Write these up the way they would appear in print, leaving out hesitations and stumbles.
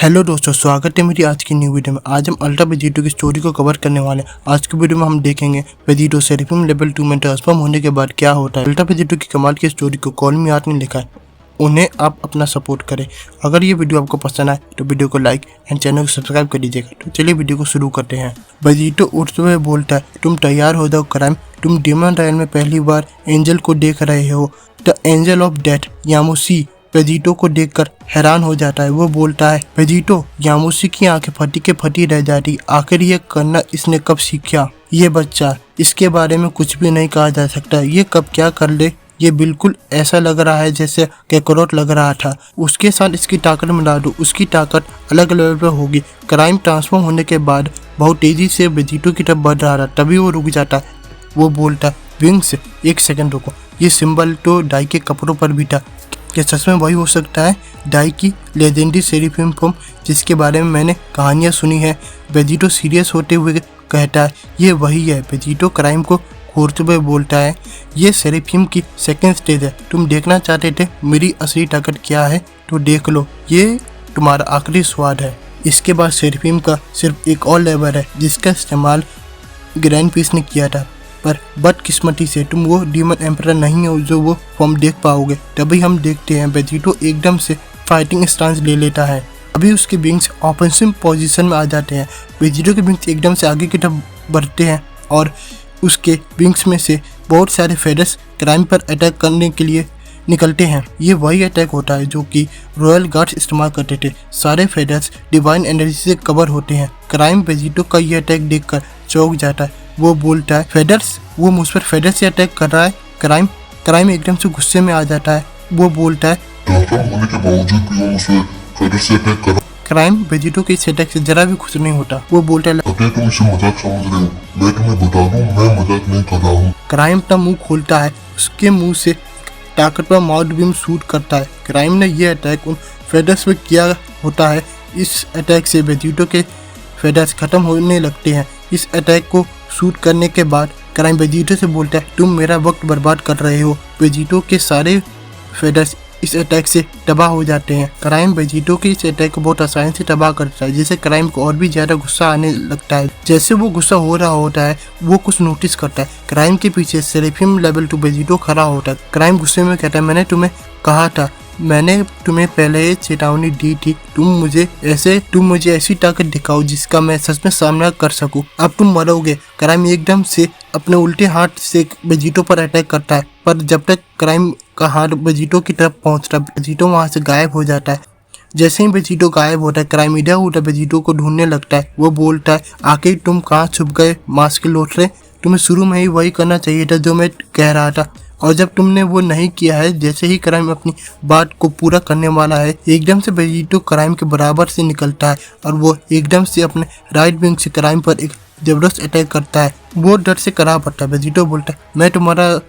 Hello दोस्तों, स्वागत है मेरी आज की न्यू वीडियो में। आज हम अल्ट्रा वेजिटो की स्टोरी को कवर करने वाले हैं। आज की वीडियो में हम देखेंगे वेजिटो सेरेफिम लेवल 2 में ट्रांसफॉर्म होने के बाद क्या होता है। अल्ट्रा वेजिटो की कमाल की स्टोरी को कॉल मी आर्ट ने लिखा है, उन्हें आप अपना सपोर्ट करें। अगर ये वीडियो आपको पसंद आए तो वीडियो को लाइक एंड चैनल को सब्सक्राइब कर दीजिएगा। तो चलिए वीडियो को शुरू करते हैं। वेजिटो उठते हुए बोलता है, तुम तैयार हो जाओ क्राइम, तुम डीमन रॉयल में पहली बार एंजल को देख रहे हो। द एंजल ऑफ डेथ यामुसी वेजिटो को देखकर हैरान हो जाता है। वो बोलता है, वेजिटो, यामुसी की आंखें फटी के फटी रह जाती। आखिर ये करना इसने कब सीखा? ये बच्चा, इसके बारे में कुछ भी नहीं कहा जा सकता। ये कब क्या कर ले, ये बिल्कुल ऐसा लग रहा है जैसे कैकरोट लग रहा था। उसके साथ इसकी ताकत मिला दो, उसकी ताकत अलग लेवल पर होगी। क्राइम ट्रांसफॉर्म होने के बाद बहुत तेजी से वेजिटो की तरफ बढ़ रहा था, तभी वो रुक जाता है। वो बोलता है, विंग्स, एक सेकंड रुको। ये सिंबल तो डाई के कपड़ों पर भी था। क्या सच में वही हो सकता है? डाई की लेजेंडरी सेरेफिम फॉर्म जिसके बारे में मैंने कहानियां सुनी है। वेजिटो सीरियस होते हुए कहता है, ये वही है। वेजिटो क्राइम को घूरते हुए बोलता है, ये सेरेफिम की सेकेंड स्टेज है। तुम देखना चाहते थे मेरी असली ताकत क्या है, तो देख लो, ये तुम्हारा आखिरी स्वाद है। इसके बाद सेरेफिम का सिर्फ एक और लेवल है जिसका इस्तेमाल ग्रैंड पीस ने किया था, पर बदकिस्मती से तुम वो डीमन एम्परर नहीं हो जो वो फॉर्म देख पाओगे। तभी हम देखते हैं वेजिटो एकदम से फाइटिंग स्टांस ले लेता है। अभी उसके विंग्स ऑफेंसिव पोजीशन में आ जाते हैं। वेजिटो के विंग्स एकदम से आगे की तरफ बढ़ते हैं और उसके विंग्स में से बहुत सारे फेदर्स क्राइम पर अटैक करने के लिए निकलते हैं। ये वही अटैक होता है जो कि रॉयल गार्ड्स इस्तेमाल करते थे। सारे फेदर्स डिवाइन एनर्जी से कवर होते हैं। क्राइम वेजिटो का ये अटैक देखकर चौंक जाता है। वो बोलता है, फेदर्स, वो मुझ पर फेदर्स से अटैक कर रहा है। क्राइम एकदम से गुस्से में आ जाता है। वो बोलता है, होने के बावजूद भी वो मुझे फेदर्स से अटैक कर। क्राइम वेजिटो के इस अटैक से जरा भी खुश नहीं होता। वो बोलता है, तुम इसे मजाक समझ रहे हो, मैं तुम्हें बता दूं, मैं मजाक नहीं कर रहा हूँ। क्राइम अपना मुंह खोलता है। उसके मुंह से ताकतवर माउथ बीम शूट करता है। क्राइम ने यह अटैक उन फेदर्स पे किया होता है। इस अटैक से वेजिटो के फेदर्स खत्म होने लगते हैं। इस अटैक को शूट करने के बाद क्राइम वेजिटो से बोलता है, तुम मेरा वक्त बर्बाद कर रहे हो। वेजिटो के सारे फेदर्स इस अटैक से तबाह हो जाते हैं। क्राइम वेजिटो के इस अटैक को बहुत आसानी से तबाह करता है, जिससे क्राइम को और भी ज्यादा गुस्सा आने लगता है। जैसे वो गुस्सा हो रहा होता है, वो कुछ नोटिस करता है। क्राइम के पीछे सेरेफिम लेवल 2 वेजिटो खड़ा होता है। क्राइम गुस्से में कहता है, मैंने तुम्हें कहा था, मैंने तुम्हें पहले चेतावनी दी थी, तुम मुझे ऐसी ताकत दिखाओ जिसका मैं सच में सामना कर सकूं। अब तुम मरोगे। क्राइम एकदम से अपने उल्टे हाथ से वेजिटो पर अटैक करता है, पर जब तक क्राइम का हाथ वेजिटो की तरफ पहुंचता है, वेजिटो वहां से गायब हो जाता है। जैसे ही वेजिटो गायब होता है, क्राइम इधर उधर वेजिटो को ढूंढने लगता है। वो बोलता है, आखिर तुम कहाँ छुप गए मास्क लौट रहे? तुम्हें शुरू में ही वही करना चाहिए था जो मैं कह रहा था, और जब तुमने वो नहीं किया है। जैसे ही क्राइम अपनी बात को पूरा करने वाला है, एकदम से वेजिटो क्राइम के बराबर से निकलता है और वो एकदम से अपने राइट विंग से क्राइम पर एक जबरदस्त अटैक करता है। वो डर से करा पड़ता है। वेजिटो बोलता है, मैं तुम्हारा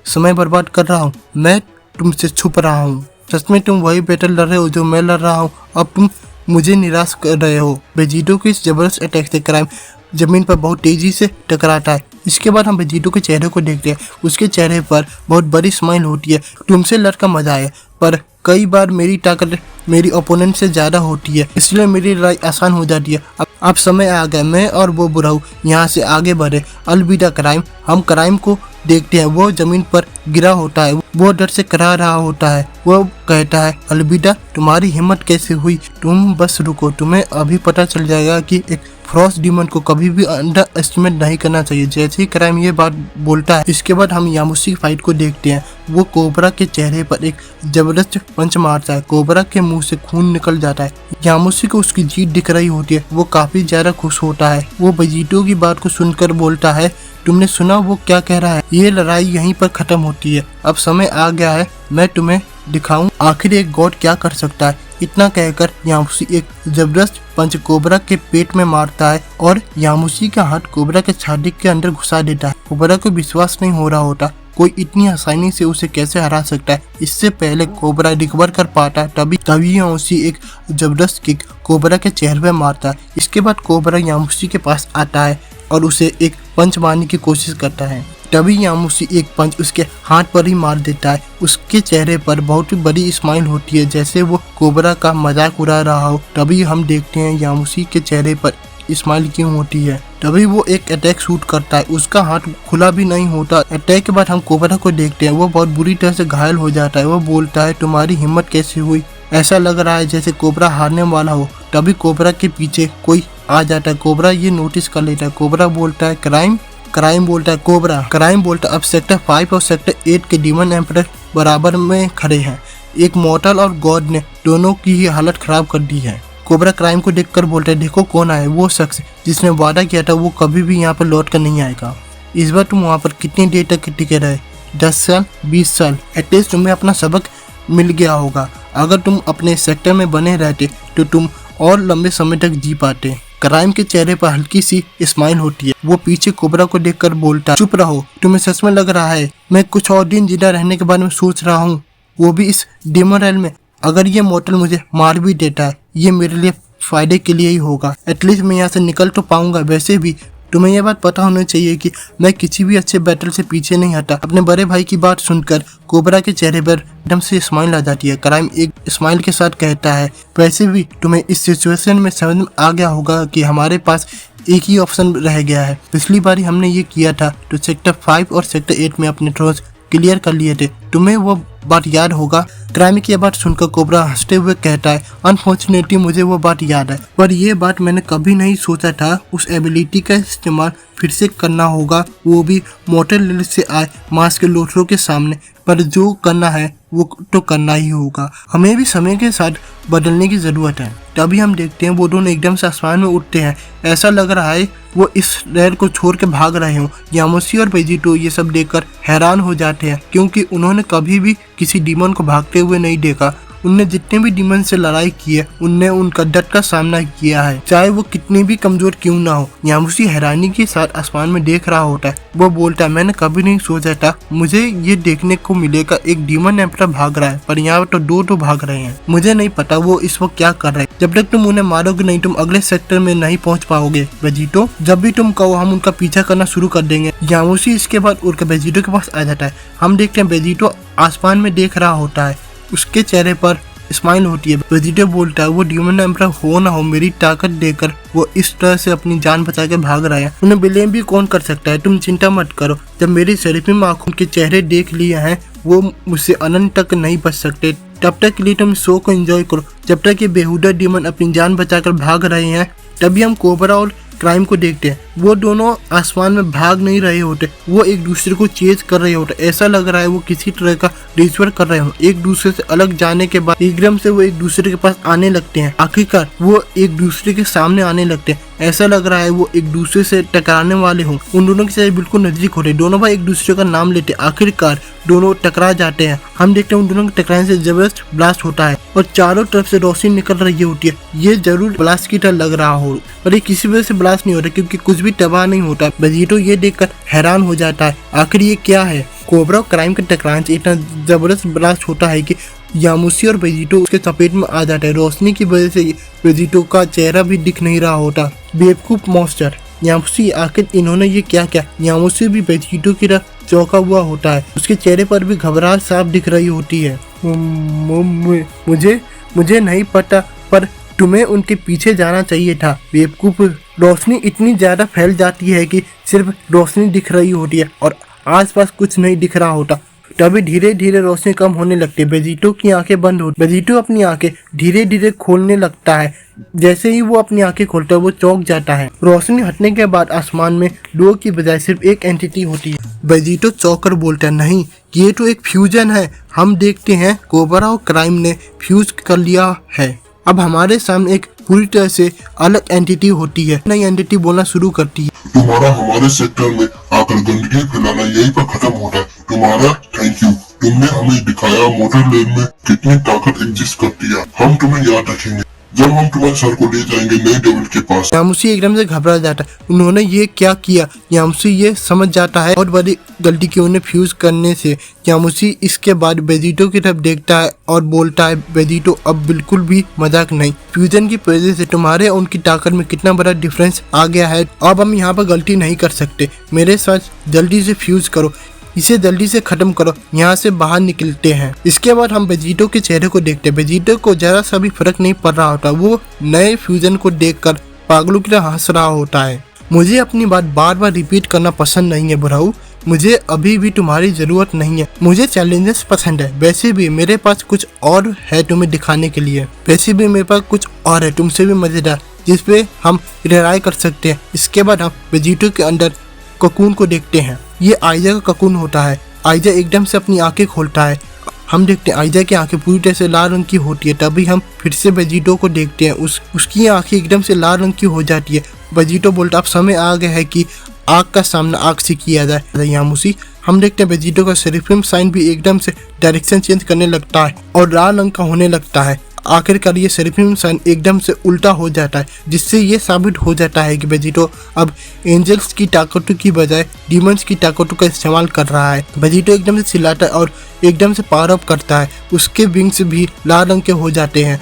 समय बर्बाद कर रहा हूँ, मैं तुमसे छुप रहा हूँ। सच में तुम वही बैटल लड़ रहे हो जो मैं लड़ रहा हूँ। अब तुम मुझे निराश कर रहे हो। वेजिटो के इस जबरदस्त अटैक से क्राइम जमीन पर बहुत तेजी से टकराता है। इसके बाद हम वेजिटो के चेहरे को देखते हैं। उसके चेहरे पर बहुत बड़ी स्माइल होती है। तुमसे लड़का मजा आया, पर कई बार मेरी ताकत मेरी ओपोनेंट से ज्यादा होती है, इसलिए मेरी लड़ाई आसान हो जाती है। अब समय आ गया, मैं और वो बुराऊ यहाँ से आगे बढ़े। अलविदा क्राइम। हम क्राइम को देखते हैं। वो जमीन पर गिरा होता है। वो डर से करा रहा होता है। वो कहता है, अलविदा, तुम्हारी हिम्मत कैसे हुई? तुम बस रुको, तुम्हें अभी पता चल जाएगा कि एक फ्रॉस्ट डीमन को कभी भी अंडर एस्टिमेट नहीं करना चाहिए। जैसे ही क्राइम ये बात बोलता है, इसके बाद हम यामुसी फाइट को देखते हैं। वो कोबरा के चेहरे पर एक जबरदस्त पंच मारता है। कोबरा के मुंह से खून निकल जाता है। यामुसी को उसकी जीत दिख रही होती है। वो काफी ज्यादा खुश होता है। वो वेजिटो की बात को सुनकर बोलता है, तुमने सुना वो क्या कह रहा है? ये लड़ाई यहीं पर खत्म होती है। अब समय आ गया है, मैं तुम्हें दिखाऊं आखिर एक गॉड क्या कर सकता है। इतना कहकर यामुसी एक जबरदस्त पंच कोबरा के पेट में मारता है और यामुसी का हाथ कोबरा के छाती के अंदर घुसा देता है। कोबरा को विश्वास नहीं हो रहा होता, कोई इतनी आसानी से उसे कैसे हरा सकता है। इससे पहले कोबरा रिकवर कर पाता है, तभी यामुसी एक जबरदस्त किक कोबरा के चेहरे पे मारता है। इसके बाद कोबरा यामुसी के पास आता है और उसे एक पंच मारने की कोशिश करता है। तभी यामुसी एक पंच उसके हाथ पर ही मार देता है। उसके चेहरे पर बहुत ही बड़ी स्माइल होती है, जैसे वो कोबरा का मजाक उड़ा रहा हो। तभी हम देखते हैं यामुसी के चेहरे पर स्माइल क्यों होती है। तभी वो एक अटैक शूट करता है, उसका हाथ खुला भी नहीं होता। अटैक के बाद हम कोबरा को देखते हैं, वो बहुत बुरी तरह से घायल हो जाता है। वो बोलता है, तुम्हारी हिम्मत कैसे हुई? ऐसा लग रहा है जैसे कोबरा हारने वाला हो। तभी कोबरा के पीछे कोई आ जाता है। कोबरा ये नोटिस कर लेता है। कोबरा बोलता है, क्राइम? क्राइम बोलता है कोबरा। क्राइम बोलता है, अब सेक्टर 5 और सेक्टर 8 के डीमन एम्परर बराबर में खड़े हैं। एक मॉर्टल और गॉड ने दोनों की ही हालत खराब कर दी है। कोबरा क्राइम को देखकर बोलता है, देखो कौन आया, वो शख्स जिसने वादा किया था वो कभी भी यहाँ पर लौट कर नहीं आएगा। इस बार तुम वहाँ पर कितनी देर तक टिके रहे? 10 साल, 20 साल। एटलीस्ट तुम्हें अपना सबक मिल गया होगा। अगर तुम अपने सेक्टर में बने रहते तो तुम और लंबे समय तक जी पाते। क्राइम के चेहरे पर हल्की सी स्माइल होती है। वो पीछे कोबरा को देखकर बोलता है, चुप रहो, तुम्हें सच में लग रहा है मैं कुछ और दिन जिंदा रहने के बारे में सोच रहा हूँ, वो भी इस डीमन रेल में? अगर ये मॉर्टल मुझे मार भी देता है, ये मेरे लिए फायदे के लिए ही होगा। एटलीस्ट मैं यहाँ से निकल तो पाऊंगा। वैसे भी तुम्हें यह बात पता होनी चाहिए कि मैं किसी भी अच्छे बैटल से पीछे नहीं हटा। अपने बड़े भाई की बात सुनकर कोबरा के चेहरे पर एकदम से स्माइल आ जाती है। क्राइम एक स्माइल के साथ कहता है, वैसे भी तुम्हें इस सिचुएशन में समझ में आ गया होगा कि हमारे पास एक ही ऑप्शन रह गया है। पिछली बार हमने ये किया था तो सेक्टर 5 और सेक्टर 8 में अपने ट्रोज क्लियर कर लिए थे, तुम्हें वो बात याद होगा। क्राइम की बात सुनकर कोबरा हंसते हुए कहता है, अनफॉर्चुनेटली मुझे वो बात याद है, पर ये बात मैंने कभी नहीं सोचा था उस एबिलिटी का इस्तेमाल फिर से करना होगा, वो भी मॉर्टल से आए मास के लोथरों के सामने। पर जो करना है वो तो करना ही होगा, हमें भी समय के साथ बदलने की जरूरत है। तभी हम देखते हैं वो दोनों एकदम से आसमान में उठते हैं। ऐसा लग रहा है वो इस रेल को छोड़ के भाग रहे हों। यामुसी और वेजिटो ये सब देखकर हैरान हो जाते हैं, क्योंकि उन्होंने कभी भी किसी डीमन को भागते हुए नहीं देखा। उनने जितने भी डीमन से लड़ाई की है उनने उनका डट का सामना किया है, चाहे वो कितनी भी कमजोर क्यों ना हो। यामुसी हैरानी के साथ आसमान में देख रहा होता है। वो बोलता है, मैंने कभी नहीं सोचा था मुझे ये देखने को मिलेगा एक डीमन एम्परर भाग रहा है, पर यहाँ तो दो भाग रहे हैं। मुझे नहीं पता वो इस वक्त क्या कर रहे हैं। जब तक तुम उन्हें मारोगे नहीं तुम अगले सेक्टर में नहीं पहुँच पाओगे वेजिटो। जब भी तुम कहो हम उनका पीछा करना शुरू कर देंगे। यामुसी इसके बाद उड़कर वेजिटो के पास आ जाता है। हम देखते हैं वेजिटो आसमान में देख रहा होता है, उसके चेहरे पर स्माइल होती है। वेजिटो बोलता है, वो डीमन एम्परर हो ना हो मेरी ताकत देकर वो इस तरह से अपनी जान बचा के भाग रहा है, उन्हें ब्लेम भी कौन कर सकता है। तुम चिंता मत करो, जब मेरी शरीफी आंखों के चेहरे देख लिए हैं वो मुझसे अनंत तक नहीं बच सकते। तब तक के लिए तुम शो को एंजॉय करो। जब तक ये बेहुदा डीमन अपनी जान बचाकर भाग रहे हैं तभी हम कोबरा और क्राइम को देखते हैं। वो दोनों आसमान में भाग नहीं रहे होते, वो एक दूसरे को चेज कर रहे होते। ऐसा लग रहा है वो किसी तरह का रिचुअल कर रहे हो। एक दूसरे से अलग जाने के बाद एकदम से वो एक दूसरे के पास आने लगते हैं। आखिरकार वो एक दूसरे के सामने आने लगते हैं। ऐसा लग रहा है वो एक दूसरे से टकराने वाले हों। उन दोनों के साथ बिल्कुल नजदीक होते, दोनों भाई एक दूसरे का नाम लेते। आखिरकार दोनों टकरा जाते हैं। हम देखते हैं उन दोनों के टकराने से जबरदस्त ब्लास्ट होता है और चारों तरफ से रोशनी निकल रही होती है। ये जरूर ब्लास्ट की तरह लग रहा हो, पर ये किसी वजह से ब्लास्ट नहीं हो रहा क्योंकि कुछ भी तबाह नहीं होता। वेजिटो ये देखकर हैरान हो जाता है, आखिर ये क्या है। कोबरा और क्राइम के टकराने से इतना जबरदस्त ब्लास्ट होता है कि यामुसी और वेजिटो उसके चपेट में आ जाता है। रोशनी की वजह से वेजिटो का चेहरा भी दिख नहीं रहा होता। बेवकूफ मॉन्स्टर यामुसी, आखिर इन्होंने ये क्या किया। यामुसी भी वेजिटो की तरह चौंका हुआ होता है, उसके चेहरे पर भी घबराहट साफ दिख रही होती है। मुझे नहीं पता, पर तुम्हें उनके पीछे जाना चाहिए था बेवकूफ। रोशनी इतनी ज्यादा फैल जाती है कि सिर्फ रोशनी दिख रही होती है और आसपास कुछ नहीं दिख रहा होता। तभी धीरे धीरे रोशनी कम होने लगती है। वेजिटो की आंखें बंद होती। वेजिटो अपनी आंखें धीरे धीरे खोलने लगता है। जैसे ही वो अपनी आंखें खोलता है वो चौंक जाता है। रोशनी हटने के बाद आसमान में दो की बजाय सिर्फ एक एंटिटी होती है। वेजिटो चौंक कर बोलता है, नहीं ये तो एक फ्यूजन है। हम देखते हैं कोबरा और क्राइम ने फ्यूज कर लिया है। अब हमारे सामने एक पूरी तरह से अलग एंटिटी होती है। नई एंटिटी बोलना शुरू करती है, तुम्हारा हमारे सेक्टर में आकर गंदगी फैलाना यहीं पर खत्म होता है। तुम्हारा थैंक यू, तुमने हमें दिखाया मोटर लेन में कितनी ताकत एग्जिस्ट करती है। हम तुम्हें याद रखेंगे। जब हम तुम्हारे सर को ले जाएंगे नई डेविल के पास। यामुसी एकदम से घबरा जाता है, उन्होंने ये क्या किया। यामुसी ये समझ जाता है बहुत बड़ी गलती की उन्हें फ्यूज करने से। यामुसी इसके बाद वेजिटो की तरफ देखता है और बोलता है, वेजिटो अब बिल्कुल भी मजाक नहीं, फ्यूजन की वजह से तुम्हारे और उनकी ताकत में कितना बड़ा डिफरेंस आ गया है। अब हम यहाँ पर गलती नहीं कर सकते, मेरे साथ जल्दी से फ्यूज करो, इसे जल्दी से खत्म करो, यहाँ से बाहर निकलते हैं। इसके बाद हम वेजिटो के चेहरे को देखते हैं। वेजिटो को जरा सा भी फर्क नहीं पड़ रहा होता, वो नए फ्यूजन को देखकर पागलों की तरह हंस रहा होता है। मुझे अपनी बात बार बार रिपीट करना पसंद नहीं है बुढ़ाऊ, मुझे अभी भी तुम्हारी जरूरत नहीं है। मुझे चैलेंजेस पसंद है, वैसे भी मेरे पास कुछ और है तुम्हें दिखाने के लिए। वैसे भी मेरे पास कुछ और है तुमसे भी मजेदार, जिसपे हम ट्राई कर सकते हैं। इसके बाद हम वेजिटो के अंदर ककून को देखते हैं। ये आइजा का ककून होता है। आइजा एकदम से अपनी आंखें खोलता है। हम देखते हैं आइजा की आंखें पूरी तरह से लाल रंग की होती है। तभी हम फिर से वेजिटो को देखते हैं, उसकी आंखें एकदम से लाल रंग की हो जाती है। वेजिटो बोलता, अब समय आ गया है कि आग का सामना आग से किया जाए। यामुसी हम देखते हैं वेजिटो का सेरिफिम साइन भी एकदम से डायरेक्शन चेंज करने लगता है और लाल रंग का होने लगता है। आखिरकार ये सेरिफिम साइन एकदम से उल्टा हो जाता है, जिससे ये साबित हो जाता है कि वेजिटो अब एंजल्स की ताकतों की बजाय डीमंस की ताकतों का इस्तेमाल कर रहा है। वेजिटो एकदम से चिल्लाता है और एकदम से पावर अप करता है। उसके विंग्स भी लाल रंग के हो जाते हैं।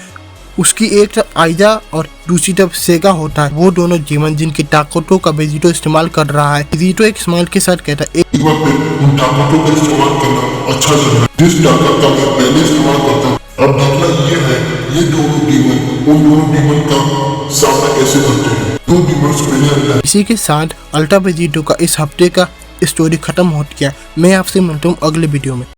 उसकी एक तरफ आइजा और दूसरी तरफ सेगा होता है, वो दोनों डीमन जिनकी ताकतों का वेजिटो इस्तेमाल कर रहा है। वेजिटो एक स्माइल के साथ कहता है, एक बार फिर उन ताकतों का इस्तेमाल करना अच्छा लग रहा है, जिस ताकत का मैं पहले इस्तेमाल करता हूँ। अब देखना ये है, ये दोनों डीमन उन दोनों डीमन का सामना कैसे करते हैं। दो डीमंस पहले। इसी के साथ अल्ट्रा वेजिटो का इस हफ्ते का स्टोरी खत्म हो गया। मैं आपसे मिलता हूँ अगले वीडियो में।